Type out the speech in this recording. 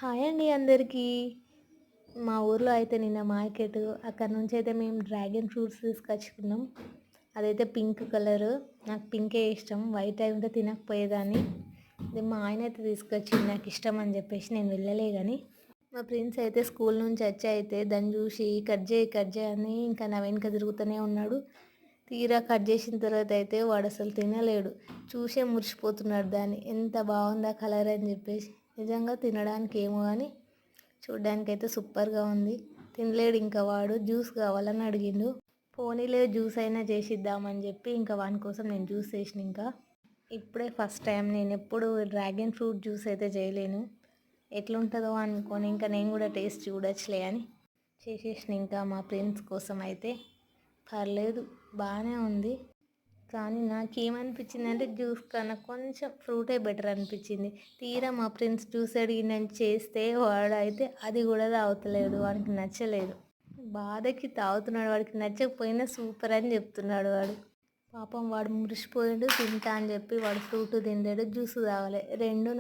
Hi అండి అందరికీ. మా ఊర్లో అయితే నిన్న మార్కెట్ అక్కడ నుంచి అయితే మేము డ్రాగన్ ఫ్రూట్స్ తీసుకొచ్చుకున్నాం. అదైతే పింక్ కలరు. నాకు పింకే ఇష్టం, వైట్ అయి ఉంటే తినకపోయేదాన్ని. అది మా ఆయన అయితే తీసుకొచ్చింది, నాకు ఇష్టం అని చెప్పేసి నేను వెళ్ళలే. కానీ మా ఫ్రెండ్స్ అయితే స్కూల్ నుంచి వచ్చి అయితే దాన్ని చూసి కట్ చేయి అని ఇంకా నా వెనుక తిరుగుతూనే ఉన్నాడు. తీరా కట్ చేసిన తర్వాత అయితే వాడు అసలు తినలేడు, చూసే మురిసిపోతున్నాడు దాన్ని, ఎంత బాగుందా కలర్ అని చెప్పేసి. నిజంగా తినడానికి ఏమో కానీ చూడ్డానికి అయితే సూపర్గా ఉంది. తినలేడు ఇంకా వాడు, జ్యూస్ కావాలని అడిగిండు. పోనీలే జ్యూస్ అయినా చేసిద్దామని చెప్పి ఇంకా వాని కోసం నేను జ్యూస్ చేసిన. ఇంకా ఇప్పుడే ఫస్ట్ టైం, నేను ఎప్పుడు డ్రాగన్ ఫ్రూట్ జ్యూస్ అయితే చేయలేను, ఎట్లుంటుందో అనుకొని ఇంకా నేను కూడా టేస్ట్ చూడొచ్చులే అని చేసేసిన. ఇంకా మా ఫ్రెండ్స్ కోసం అయితే పర్లేదు, బాగానే ఉంది. కానీ నాకేమనిపించిందంటే జ్యూస్ కన్నా కొంచెం ఫ్రూటే బెటర్ అనిపించింది. తీరా మా ఫ్రెండ్స్ జ్యూస్ అడిగి నేను చేస్తే వాడు అయితే అది కూడా తాగుతలేడు, వాడికి నచ్చలేదు. బాధకి తాగుతున్నాడు, వాడికి నచ్చకపోయినా సూపర్ అని చెప్తున్నాడు వాడు. పాపం వాడు మురిసిపోయాడు. తింటా అని చెప్పి వాడు ఫ్రూట్ తినలేడు, జ్యూస్ తాగలే, రెండు